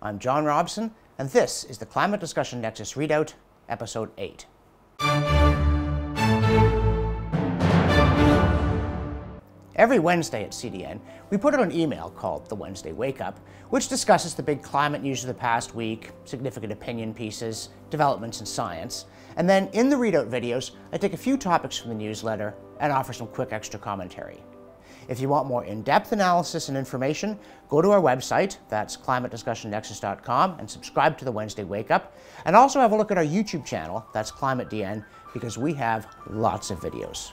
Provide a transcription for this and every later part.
I'm John Robson, and this is the Climate Discussion Nexus Readout, Episode 8. Every Wednesday at CDN, we put out an email called the Wednesday Wake Up, which discusses the big climate news of the past week, significant opinion pieces, developments in science, and then in the readout videos, I take a few topics from the newsletter and offer some quick extra commentary. If you want more in-depth analysis and information, go to our website, that's climatediscussionnexus.com, and subscribe to the Wednesday Wake Up, and also have a look at our YouTube channel, that's ClimateDN, because we have lots of videos.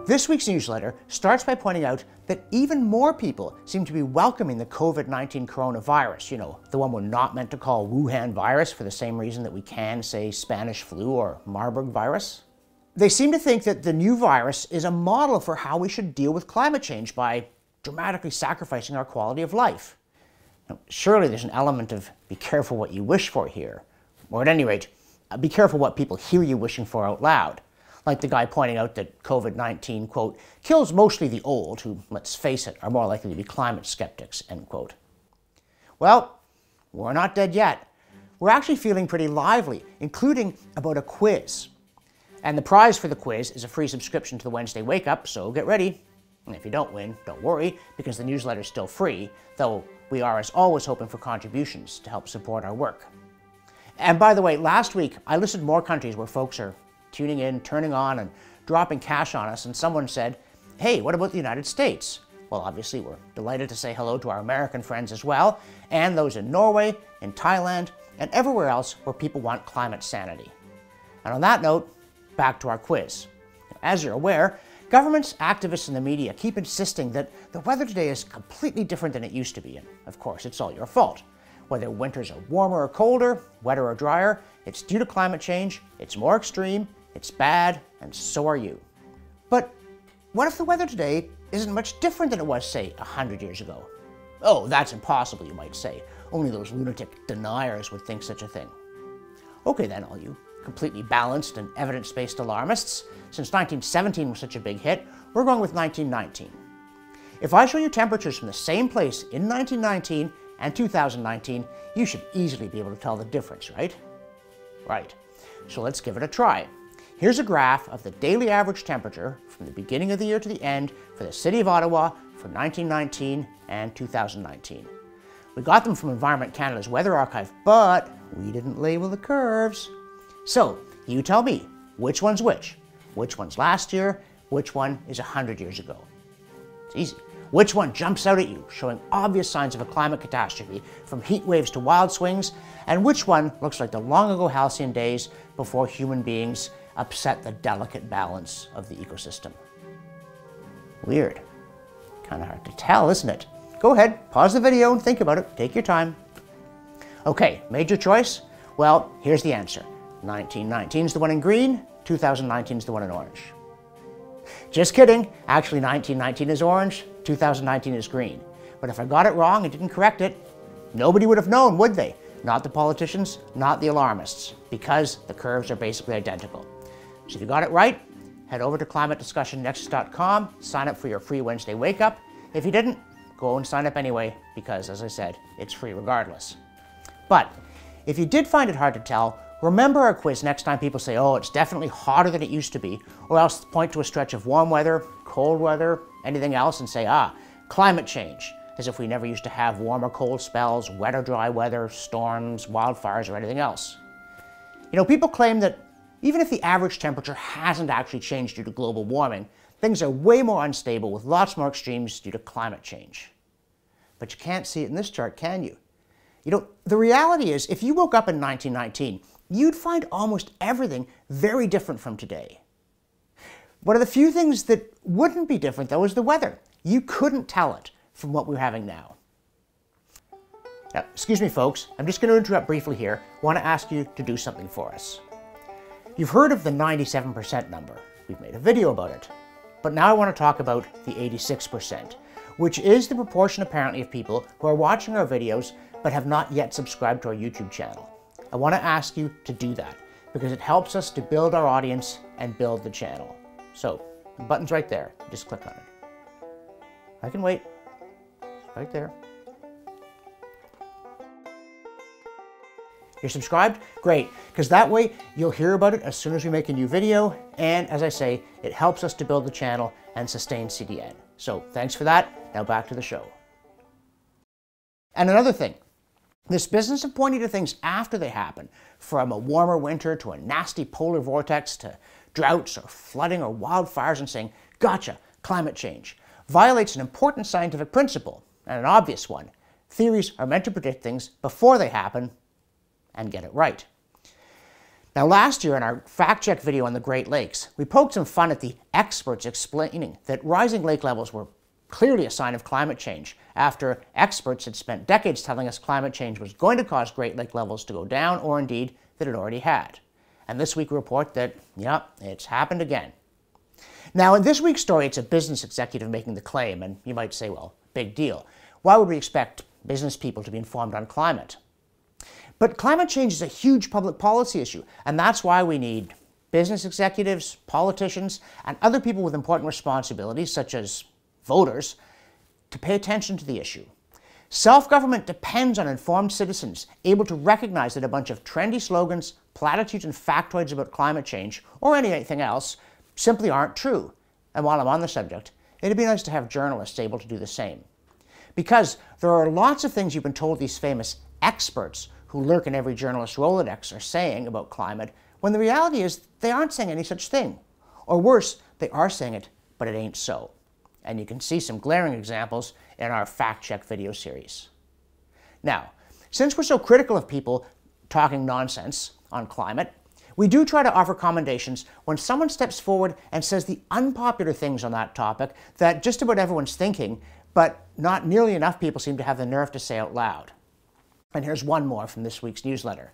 This week's newsletter starts by pointing out that even more people seem to be welcoming the COVID-19 coronavirus, the one we're not meant to call Wuhan virus for the same reason that we can say Spanish flu or Marburg virus. They seem to think that the new virus is a model for how we should deal with climate change by dramatically sacrificing our quality of life. Now, surely there's an element of be careful what you wish for here, or at any rate, be careful what people hear you wishing for out loud. Like the guy pointing out that COVID-19, quote, kills mostly the old, who, let's face it, are more likely to be climate skeptics, end quote. Well, we're not dead yet. We're actually feeling pretty lively, including about a quiz. And the prize for the quiz is a free subscription to the Wednesday Wake Up, so get ready. And if you don't win, don't worry, because the newsletter's still free, though we are, as always, hoping for contributions to help support our work. And by the way, last week, I listed more countries where folks are tuning in, turning on, and dropping cash on us, and someone said, hey, what about the United States? Well, obviously, we're delighted to say hello to our American friends as well, and those in Norway, in Thailand, and everywhere else where people want climate sanity. And on that note, back to our quiz. As you're aware, governments, activists, and the media keep insisting that the weather today is completely different than it used to be, and of course, it's all your fault. Whether winters are warmer or colder, wetter or drier, it's due to climate change, it's more extreme, it's bad, and so are you. But what if the weather today isn't much different than it was, say, 100 years ago? Oh, that's impossible, you might say. Only those lunatic deniers would think such a thing. Okay then, all you completely balanced and evidence-based alarmists, since 1917 was such a big hit, we're going with 1919. If I show you temperatures from the same place in 1919 and 2019, you should easily be able to tell the difference, right? Right. So let's give it a try. Here's a graph of the daily average temperature from the beginning of the year to the end for the City of Ottawa for 1919 and 2019. We got them from Environment Canada's Weather Archive, but we didn't label the curves. So, you tell me, which one's which? Which one's last year? Which one is 100 years ago? It's easy. Which one jumps out at you, showing obvious signs of a climate catastrophe, from heat waves to wild swings? And which one looks like the long ago halcyon days before human beings upset the delicate balance of the ecosystem? Weird. Kind of hard to tell, isn't it? Go ahead, pause the video and think about it. Take your time. Okay, made your choice? Well, here's the answer. 1919 is the one in green, 2019 is the one in orange. Just kidding. Actually, 1919 is orange, 2019 is green. But if I got it wrong and didn't correct it, nobody would have known, would they? Not the politicians, not the alarmists, because the curves are basically identical. So if you got it right, head over to climatediscussionnexus.com, sign up for your free Wednesday Wake Up. If you didn't, go and sign up anyway, because as I said, it's free regardless. But if you did find it hard to tell, remember our quiz next time people say, oh, it's definitely hotter than it used to be, or else point to a stretch of warm weather, cold weather, anything else, and say, climate change, as if we never used to have warm or cold spells, wet or dry weather, storms, wildfires, or anything else. People claim that even if the average temperature hasn't actually changed due to global warming, things are way more unstable with lots more extremes due to climate change. But you can't see it in this chart, can you? The reality is, if you woke up in 1919, you'd find almost everything very different from today. One of the few things that wouldn't be different, though, is the weather. You couldn't tell it from what we're having now. Now, excuse me, folks, I'm just going to interrupt briefly here. I want to ask you to do something for us. You've heard of the 97% number. We've made a video about it. But now I want to talk about the 86%, which is the proportion apparently of people who are watching our videos but have not yet subscribed to our YouTube channel. I want to ask you to do that because it helps us to build our audience and build the channel. So, the button's right there. Just click on it. I can wait. Right there. You're subscribed? Great, because that way you'll hear about it as soon as we make a new video, and as I say, it helps us to build the channel and sustain CDN. So thanks for that. Now back to the show. And another thing, this business of pointing to things after they happen, from a warmer winter to a nasty polar vortex to droughts or flooding or wildfires, and saying, gotcha, climate change, violates an important scientific principle, and an obvious one. Theories are meant to predict things before they happen and get it right. Now last year in our fact check video on the Great Lakes, we poked some fun at the experts explaining that rising lake levels were clearly a sign of climate change, after experts had spent decades telling us climate change was going to cause Great Lake levels to go down, or indeed that it already had. And this week we report that, yep, it's happened again. Now in this week's story, it's a business executive making the claim, and you might say, well, big deal. Why would we expect business people to be informed on climate? But climate change is a huge public policy issue, and that's why we need business executives, politicians, and other people with important responsibilities, such as voters, to pay attention to the issue. Self-government depends on informed citizens able to recognize that a bunch of trendy slogans, platitudes, and factoids about climate change, or anything else, simply aren't true. And while I'm on the subject, it'd be nice to have journalists able to do the same. Because there are lots of things you've been told these famous experts who lurk in every journalist Rolodex are saying about climate, when the reality is they aren't saying any such thing. Or worse, they are saying it, but it ain't so. And you can see some glaring examples in our fact check video series. Now, since we're so critical of people talking nonsense on climate, we do try to offer commendations when someone steps forward and says the unpopular things on that topic that just about everyone's thinking, but not nearly enough people seem to have the nerve to say out loud. And here's one more from this week's newsletter.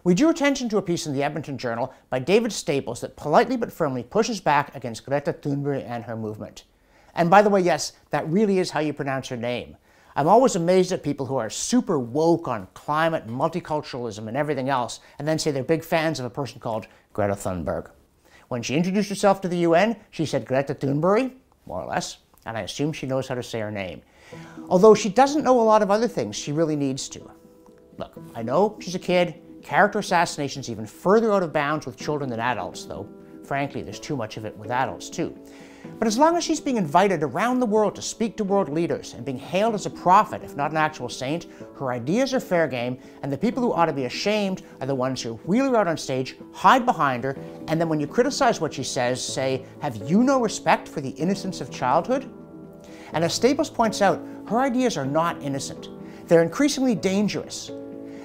We drew attention to a piece in the Edmonton Journal by David Staples that politely but firmly pushes back against Greta Thunberg and her movement. And by the way, yes, that really is how you pronounce her name. I'm always amazed at people who are super woke on climate and multiculturalism and everything else, and then say they're big fans of a person called Greta Thunberg. When she introduced herself to the UN, she said Greta Thunberg, more or less, and I assume she knows how to say her name. Although she doesn't know a lot of other things she really needs to. Look, I know she's a kid. Character assassination's even further out of bounds with children than adults, though frankly there's too much of it with adults too. But as long as she's being invited around the world to speak to world leaders and being hailed as a prophet, if not an actual saint, her ideas are fair game, and the people who ought to be ashamed are the ones who wheel her out on stage, hide behind her, and then when you criticize what she says, say, have you no respect for the innocence of childhood? And as Staples points out, her ideas are not innocent. They're increasingly dangerous.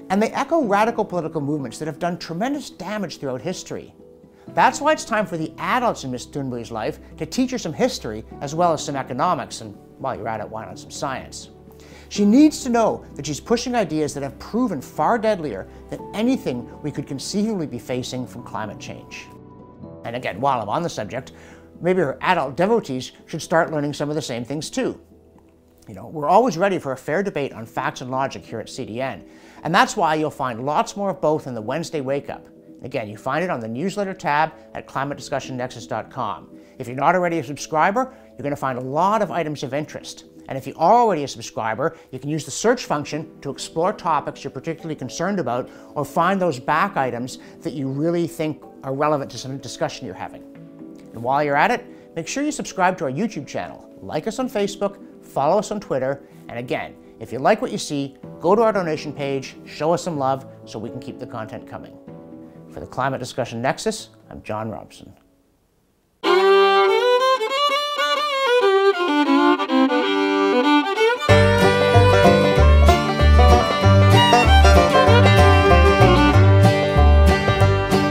And they echo radical political movements that have done tremendous damage throughout history. That's why it's time for the adults in Miss Thunberg's life to teach her some history as well as some economics, and while you're at it, why not some science? She needs to know that she's pushing ideas that have proven far deadlier than anything we could conceivably be facing from climate change. And again, while I'm on the subject, maybe her adult devotees should start learning some of the same things too. You know, we're always ready for a fair debate on facts and logic here at CDN, and that's why you'll find lots more of both in the Wednesday Wake Up. Again, you find it on the newsletter tab at climatediscussionnexus.com. If you're not already a subscriber, you're going to find a lot of items of interest. And if you are already a subscriber, you can use the search function to explore topics you're particularly concerned about, or find those back items that you really think are relevant to some discussion you're having. And while you're at it, make sure you subscribe to our YouTube channel, like us on Facebook, follow us on Twitter, and again, if you like what you see, go to our donation page, show us some love so we can keep the content coming. For the Climate Discussion Nexus, I'm John Robson.